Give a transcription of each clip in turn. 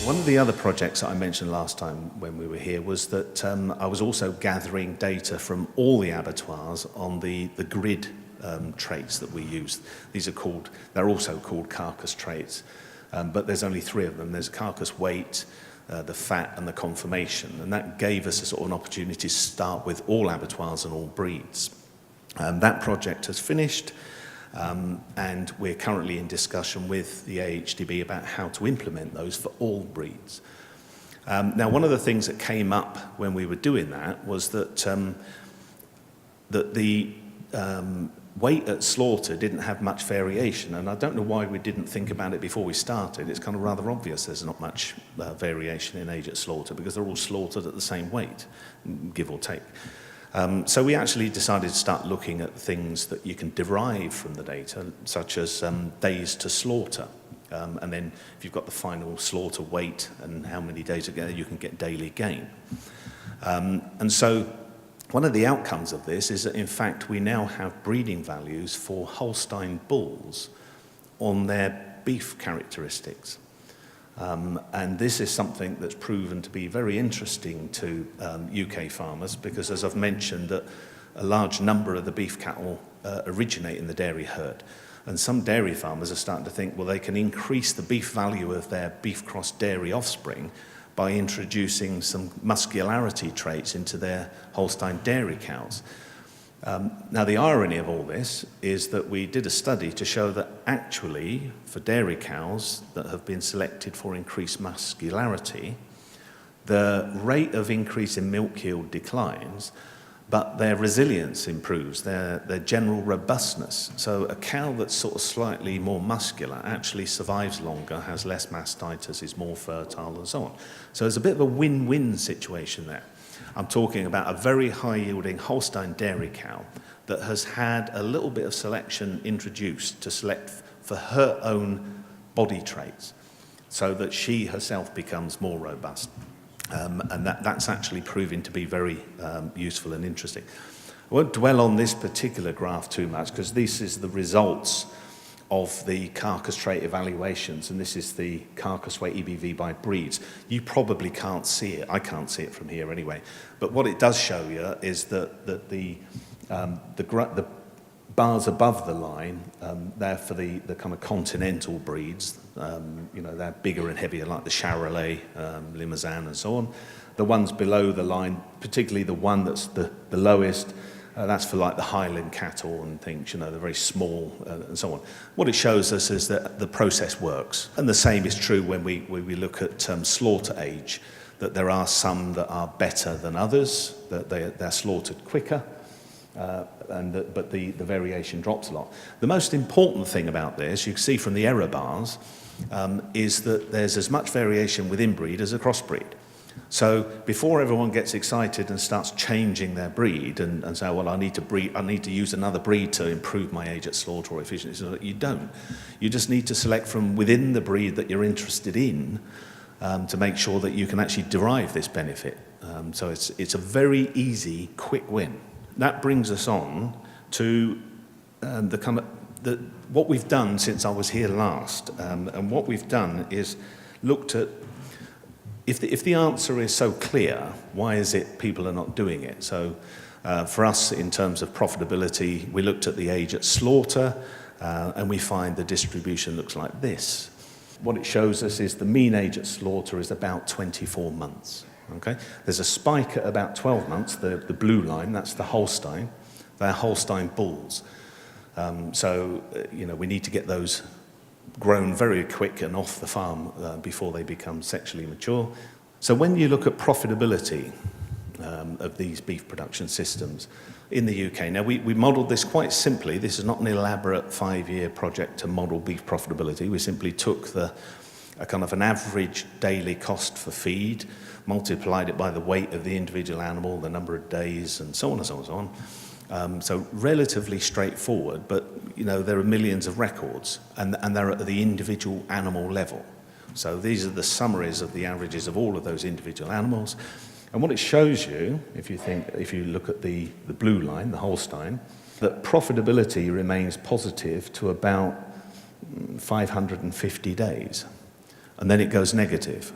One of the other projects that I mentioned last time when we were here was that I was also gathering data from all the abattoirs on the grid traits that we use. They're also called carcass traits, but there's only 3 of them. There's carcass weight, the fat and the conformation, and that gave us a sort of an opportunity to start with all abattoirs and all breeds. That project has finished, and we're currently in discussion with the AHDB about how to implement those for all breeds. Now, one of the things that came up when we were doing that was that the weight at slaughter didn't have much variation, and I don't know why we didn't think about it before we started. It's kind of rather obvious there's not much variation in age at slaughter because they're all slaughtered at the same weight, give or take. So we actually decided to start looking at things that you can derive from the data, such as days to slaughter. And then if you've got the final slaughter weight and how many days ago, you can get daily gain. And so one of the outcomes of this is that, in fact, we now have breeding values for Holstein bulls on their beef characteristics. And this is something that's proven to be very interesting to UK farmers because, as I've mentioned, that a large number of the beef cattle originate in the dairy herd. And some dairy farmers are starting to think, well, they can increase the beef value of their beef cross dairy offspring by introducing some muscularity traits into their Holstein dairy cows. Now, the irony of all this is that we did a study to show that actually, for dairy cows that have been selected for increased muscularity, the rate of increase in milk yield declines, but their resilience improves, their general robustness. So a cow that's sort of slightly more muscular actually survives longer, has less mastitis, is more fertile, and so on. So there's a bit of a win-win situation there. I'm talking about a very high-yielding Holstein dairy cow that has had a little bit of selection introduced to select for her own body traits so that she herself becomes more robust. And that's actually proving to be very useful and interesting. I won't dwell on this particular graph too much because this is the results of the carcass trait evaluations, and this is the carcass weight EBV by breeds. You probably can't see it. I can't see it from here anyway. But what it does show you is that the bars above the line, they're for the kind of continental breeds. You know, they're bigger and heavier, like the Charolais, Limousin, and so on. The ones below the line, particularly the one that's the lowest, that's for like the Highland cattle and things, you know, they're very small and so on. What it shows us is that the process works. And the same is true when we look at slaughter age, that there are some that are better than others, that they're slaughtered quicker, but the variation drops a lot. The most important thing about this, you can see from the error bars, is that there's as much variation within breed as across breed. So before everyone gets excited and starts changing their breed and say, well, I need to use another breed to improve my age at slaughter or efficiency, you don't. You just need to select from within the breed that you're interested in to make sure that you can actually derive this benefit. So it's a very easy, quick win. That brings us on to what we've done since I was here last. And what we've done is looked at if the answer is so clear, why is it people are not doing it? So for us, in terms of profitability, we looked at the age at slaughter, and we find the distribution looks like this. What it shows us is the mean age at slaughter is about 24 months. Okay? There's a spike at about 12 months, the blue line, that's the Holstein. They're Holstein bulls. So, you know, we need to get those grown very quick and off the farm before they become sexually mature. So when you look at profitability of these beef production systems in the UK, now we modelled this quite simply. This is not an elaborate 5-year project to model beef profitability. We simply took a kind of an average daily cost for feed, multiplied it by the weight of the individual animal, the number of days, and so on and so on and so on. So relatively straightforward, but you know there are millions of records, and they're at the individual animal level. So these are the summaries of the averages of all of those individual animals. And what it shows you, if you look at the blue line, the Holstein, that profitability remains positive to about 550 days, and then it goes negative.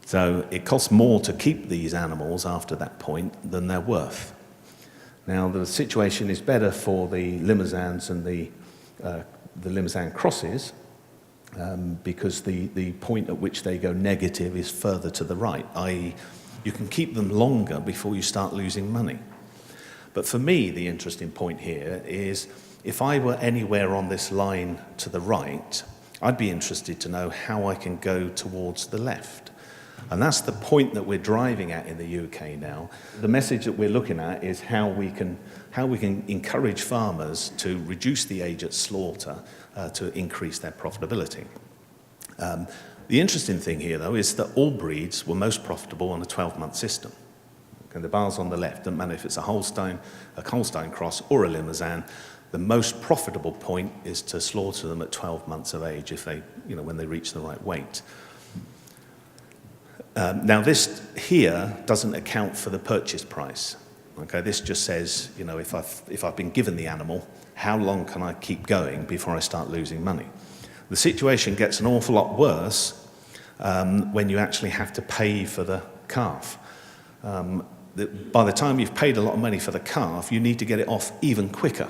So it costs more to keep these animals after that point than they're worth. Now, the situation is better for the Limousins and the Limousin crosses because the point at which they go negative is further to the right, i.e. you can keep them longer before you start losing money. But for me, the interesting point here is if I were anywhere on this line to the right, I'd be interested to know how I can go towards the left. And that's the point that we're driving at in the UK now. The message that we're looking at is how we can encourage farmers to reduce the age at slaughter to increase their profitability. The interesting thing here, though, is that all breeds were most profitable on a 12-month system. Okay, the bars on the left, doesn't matter if it's a Holstein cross, or a Limousin, the most profitable point is to slaughter them at 12 months of age if they, when they reach the right weight. Now this here doesn't account for the purchase price. Okay, this just says, if I've been given the animal, how long can I keep going before I start losing money? The situation gets an awful lot worse when you actually have to pay for the calf. By the time you've paid a lot of money for the calf, you need to get it off even quicker.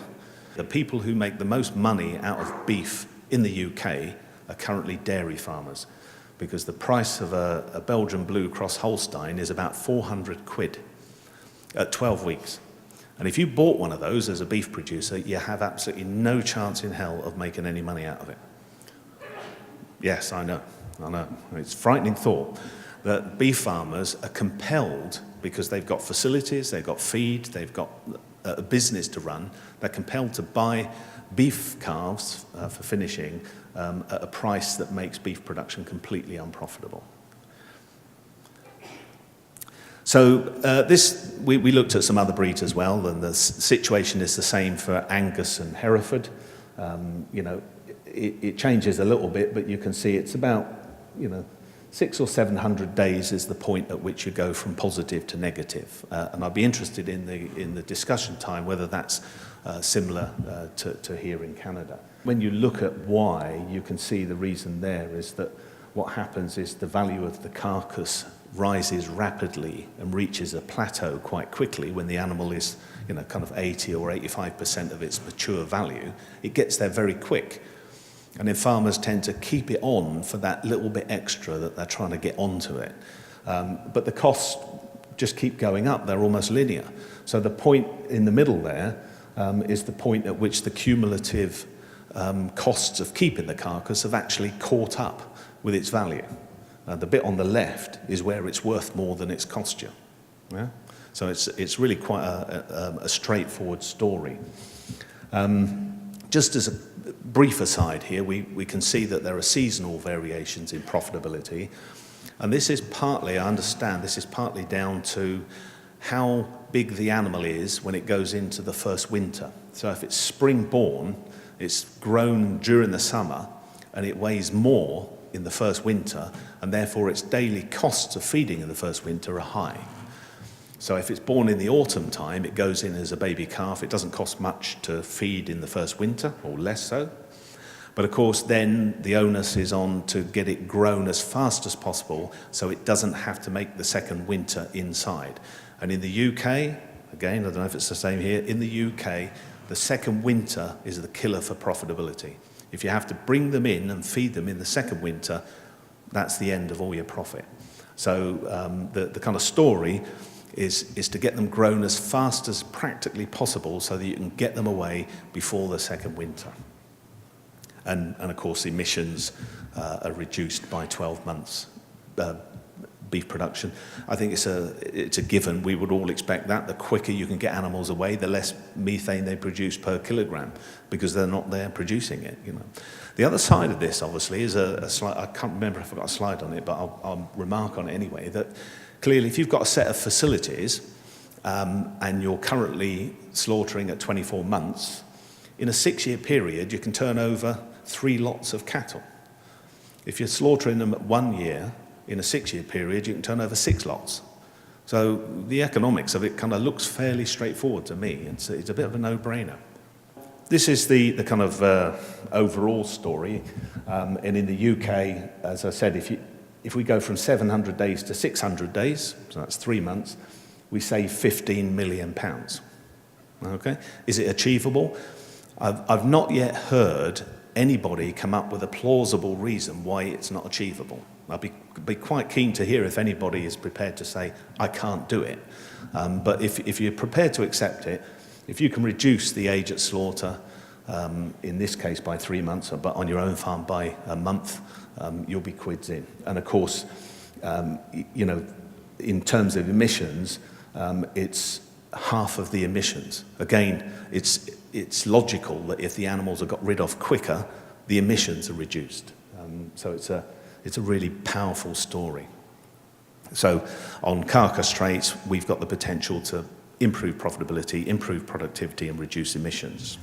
The people who make the most money out of beef in the UK are currently dairy farmers, because the price of a Belgian Blue Cross Holstein is about 400 quid at 12 weeks. And if you bought one of those as a beef producer, you have absolutely no chance in hell of making any money out of it. Yes, I know. It's a frightening thought that beef farmers are compelled, because they've got facilities, they've got feed, they've got a business to run, they're compelled to buy beef calves for finishing at a price that makes beef production completely unprofitable. So we looked at some other breeds as well, and the situation is the same for Angus and Hereford. It changes a little bit, but you can see it's about 600 or 700 days is the point at which you go from positive to negative. And I'd be interested in the discussion time whether that's similar to here in Canada. When you look at why, you can see the reason there is that what happens is the value of the carcass rises rapidly and reaches a plateau quite quickly when the animal is kind of 80 or 85% of its mature value. It gets there very quick. And then farmers tend to keep it on for that little bit extra that they're trying to get onto it. But the costs just keep going up. They're almost linear. So the point in the middle there is the point at which the cumulative costs of keeping the carcass have actually caught up with its value. The bit on the left is where it's worth more than it's cost you. Yeah? So it's really quite a straightforward story. Just as a brief aside here, we can see that there are seasonal variations in profitability. And this is partly, I understand, this is partly down to how big the animal is when it goes into the first winter. So if it's spring-born, it's grown during the summer, and it weighs more in the first winter, and therefore its daily costs of feeding in the first winter are high. So if it's born in the autumn time, it goes in as a baby calf. It doesn't cost much to feed in the first winter, or less so. But of course, then the onus is on to get it grown as fast as possible so it doesn't have to make the second winter inside. And in the UK, again, I don't know if it's the same here, in the UK, the second winter is the killer for profitability. If you have to bring them in and feed them in the second winter, that's the end of all your profit. So the kind of story is to get them grown as fast as practically possible so that you can get them away before the second winter. And of course, emissions are reduced by 12 months beef production. I think it's a given. We would all expect that. The quicker you can get animals away, the less methane they produce per kilogram, because they're not there producing it. The other side of this, obviously, is a slide. I can't remember if I've got a slide on it, but I'll remark on it anyway. That clearly, if you've got a set of facilities and you're currently slaughtering at 24 months, in a 6-year period, you can turn over 3 lots of cattle. If you're slaughtering them at 1 year, in a 6-year period, you can turn over 6 lots. So the economics of it kind of looks fairly straightforward to me. It's a bit of a no-brainer. This is the kind of overall story. And in the UK, as I said, if we go from 700 days to 600 days, so that's 3 months, we save £15 million. Okay? Is it achievable? I've not yet heard anybody come up with a plausible reason why it's not achievable. I'd be quite keen to hear if anybody is prepared to say, I can't do it. But if you're prepared to accept it, if you can reduce the age at slaughter, in this case by 3 months, but on your own farm by a month, you'll be quids in. And of course, you know, in terms of emissions, it's half of the emissions. Again, it's logical that if the animals are got rid of quicker, the emissions are reduced. So it's a really powerful story. So on carcass traits, we've got the potential to improve profitability, improve productivity, and reduce emissions.